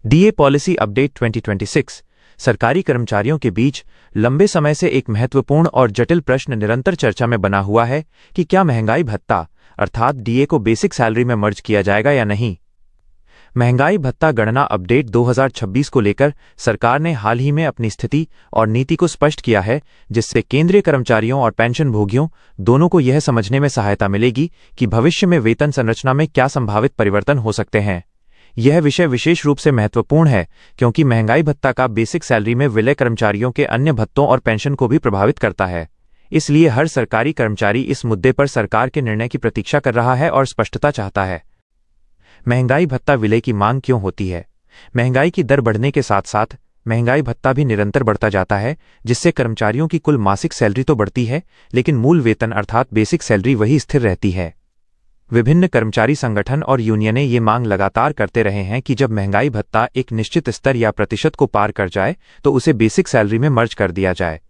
DA policy update 2026। सरकारी कर्मचारियों के बीच लंबे समय से एक महत्वपूर्ण और जटिल प्रश्न निरंतर चर्चा में बना हुआ है कि क्या महंगाई भत्ता अर्थात डीए को बेसिक सैलरी में मर्ज किया जाएगा या नहीं। महंगाई भत्ता गणना अपडेट 2026 को लेकर सरकार ने हाल ही में अपनी स्थिति और नीति को स्पष्ट किया है, जिससे केंद्रीय कर्मचारियों और पेंशनभोगियों दोनों को यह समझने में सहायता मिलेगी कि भविष्य में वेतन संरचना में क्या संभावित परिवर्तन हो सकते हैं। यह विषय विशेष रूप से महत्वपूर्ण है क्योंकि महंगाई भत्ता का बेसिक सैलरी में विलय कर्मचारियों के अन्य भत्तों और पेंशन को भी प्रभावित करता है। इसलिए हर सरकारी कर्मचारी इस मुद्दे पर सरकार के निर्णय की प्रतीक्षा कर रहा है और स्पष्टता चाहता है। महंगाई भत्ता विलय की मांग क्यों होती है? महंगाई की दर बढ़ने के साथ साथ महंगाई भत्ता भी निरंतर बढ़ता जाता है, जिससे कर्मचारियों की कुल मासिक सैलरी तो बढ़ती है, लेकिन मूल वेतन अर्थात बेसिक सैलरी वही स्थिर रहती है। विभिन्न कर्मचारी संगठन और यूनियनें ये मांग लगातार करते रहे हैं कि जब महंगाई भत्ता एक निश्चित स्तर या प्रतिशत को पार कर जाए तो उसे बेसिक सैलरी में मर्ज कर दिया जाए।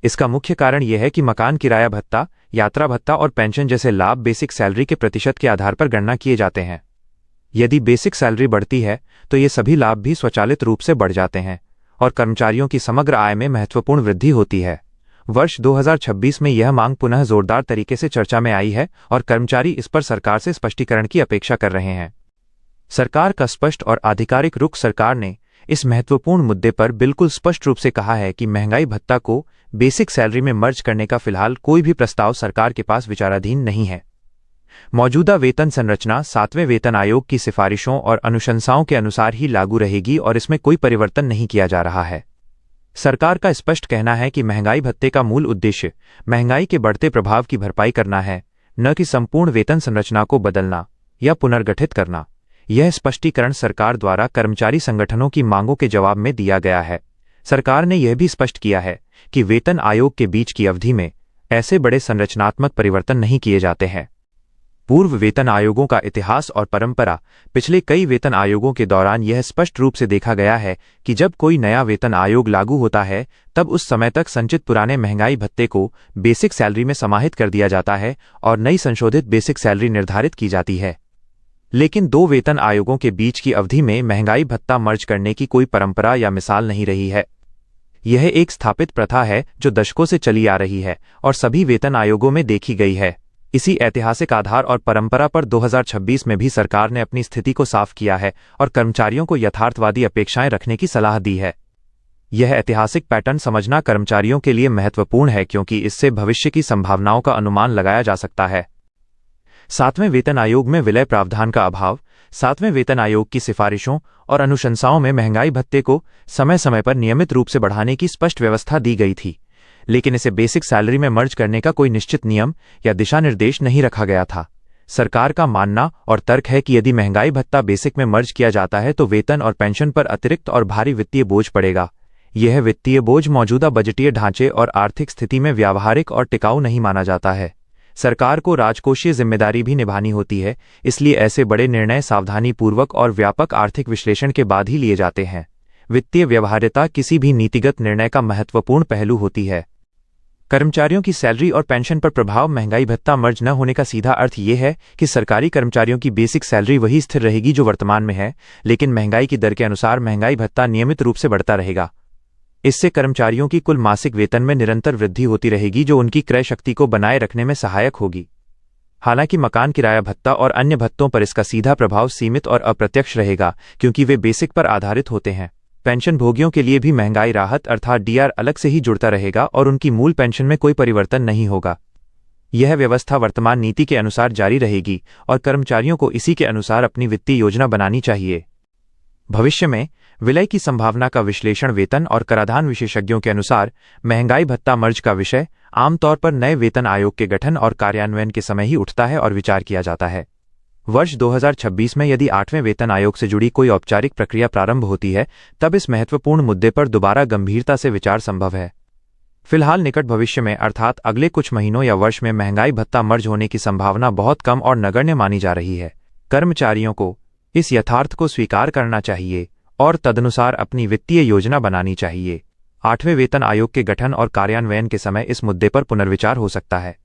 इसका मुख्य कारण यह है कि मकान किराया भत्ता, यात्रा भत्ता और पेंशन जैसे लाभ बेसिक सैलरी के प्रतिशत के आधार पर गणना किए जाते हैं। यदि बेसिक सैलरी बढ़ती है तो ये सभी लाभ भी स्वचालित रूप से बढ़ जाते हैं और कर्मचारियों की समग्र आय में महत्वपूर्ण वृद्धि होती है। वर्ष 2026 में यह मांग पुनः जोरदार तरीके से चर्चा में आई है और कर्मचारी इस पर सरकार से स्पष्टीकरण की अपेक्षा कर रहे हैं। सरकार का स्पष्ट और आधिकारिक रुख। सरकार ने इस महत्वपूर्ण मुद्दे पर बिल्कुल स्पष्ट रूप से कहा है कि महंगाई भत्ता को बेसिक सैलरी में मर्ज करने का फिलहाल कोई भी प्रस्ताव सरकार के पास विचाराधीन नहीं है। मौजूदा वेतन संरचना 7वें वेतन आयोग की सिफारिशों और अनुशंसाओं के अनुसार ही लागू रहेगी और इसमें कोई परिवर्तन नहीं किया जा रहा है। सरकार का स्पष्ट कहना है कि महंगाई भत्ते का मूल उद्देश्य महंगाई के बढ़ते प्रभाव की भरपाई करना है, न कि संपूर्ण वेतन संरचना को बदलना या पुनर्गठित करना। यह स्पष्टीकरण सरकार द्वारा कर्मचारी संगठनों की मांगों के जवाब में दिया गया है। सरकार ने यह भी स्पष्ट किया है कि वेतन आयोग के बीच की अवधि में ऐसे बड़े संरचनात्मक परिवर्तन नहीं किए जाते हैं। पूर्व वेतन आयोगों का इतिहास और परंपरा। पिछले कई वेतन आयोगों के दौरान यह स्पष्ट रूप से देखा गया है कि जब कोई नया वेतन आयोग लागू होता है तब उस समय तक संचित पुराने महंगाई भत्ते को बेसिक सैलरी में समाहित कर दिया जाता है और नई संशोधित बेसिक सैलरी निर्धारित की जाती है। लेकिन दो वेतन आयोगों के बीच की अवधि में महंगाई भत्ता मर्ज करने की कोई परंपरा या मिसाल नहीं रही है। यह एक स्थापित प्रथा है जो दशकों से चली आ रही है और सभी वेतन आयोगों में देखी गई है। इसी ऐतिहासिक आधार और परंपरा पर 2026 में भी सरकार ने अपनी स्थिति को साफ किया है और कर्मचारियों को यथार्थवादी अपेक्षाएं रखने की सलाह दी है। यह ऐतिहासिक पैटर्न समझना कर्मचारियों के लिए महत्वपूर्ण है क्योंकि इससे भविष्य की संभावनाओं का अनुमान लगाया जा सकता है। 7वें वेतन आयोग में विलय प्रावधान का अभाव। 7वें वेतन आयोग की सिफारिशों और अनुशंसाओं में महंगाई भत्ते को समय समय पर नियमित रूप से बढ़ाने की स्पष्ट व्यवस्था दी गई थी, लेकिन इसे बेसिक सैलरी में मर्ज करने का कोई निश्चित नियम या दिशा निर्देश नहीं रखा गया था। सरकार का मानना और तर्क है कि यदि महंगाई भत्ता बेसिक में मर्ज किया जाता है तो वेतन और पेंशन पर अतिरिक्त और भारी वित्तीय बोझ पड़ेगा। यह वित्तीय बोझ मौजूदा बजटीय ढांचे और आर्थिक स्थिति में व्यावहारिक और टिकाऊ नहीं माना जाता है। सरकार को राजकोषीय जिम्मेदारी भी निभानी होती है, इसलिए ऐसे बड़े निर्णय सावधानीपूर्वक और व्यापक आर्थिक विश्लेषण के बाद ही लिए जाते हैं। वित्तीय व्यवहार्यता किसी भी नीतिगत निर्णय का महत्वपूर्ण पहलू होती है। कर्मचारियों की सैलरी और पेंशन पर प्रभाव। महंगाई भत्ता मर्ज न होने का सीधा अर्थ यह है कि सरकारी कर्मचारियों की बेसिक सैलरी वही स्थिर रहेगी जो वर्तमान में है, लेकिन महंगाई की दर के अनुसार महंगाई भत्ता नियमित रूप से बढ़ता रहेगा। इससे कर्मचारियों की कुल मासिक वेतन में निरंतर वृद्धि होती रहेगी जो उनकी क्रय शक्ति को बनाए रखने में सहायक होगी। हालांकि मकान किराया भत्ता और अन्य भत्तों पर इसका सीधा प्रभाव सीमित और अप्रत्यक्ष रहेगा क्योंकि वे बेसिक पर आधारित होते हैं। पेंशन भोगियों के लिए भी महंगाई राहत अर्थात डीआर अलग से ही जुड़ता रहेगा और उनकी मूल पेंशन में कोई परिवर्तन नहीं होगा। यह व्यवस्था वर्तमान नीति के अनुसार जारी रहेगी और कर्मचारियों को इसी के अनुसार अपनी वित्तीय योजना बनानी चाहिए। भविष्य में विलय की संभावना का विश्लेषण। वेतन और कराधान विशेषज्ञों के अनुसार महंगाई भत्ता मर्ज का विषय आमतौर पर नए वेतन आयोग के गठन और कार्यान्वयन के समय ही उठता है और विचार किया जाता है। वर्ष 2026 में यदि 8वें वेतन आयोग से जुड़ी कोई औपचारिक प्रक्रिया प्रारंभ होती है तब इस महत्वपूर्ण मुद्दे पर दोबारा गंभीरता से विचार संभव है। फिलहाल निकट भविष्य में अर्थात अगले कुछ महीनों या वर्ष में महंगाई भत्ता मर्ज होने की संभावना बहुत कम और नगण्य मानी जा रही है। कर्मचारियों को इस यथार्थ को स्वीकार करना चाहिए और तदनुसार अपनी वित्तीय योजना बनानी चाहिए। 8वें वेतन आयोग के गठन और कार्यान्वयन के समय इस मुद्दे पर पुनर्विचार हो सकता है।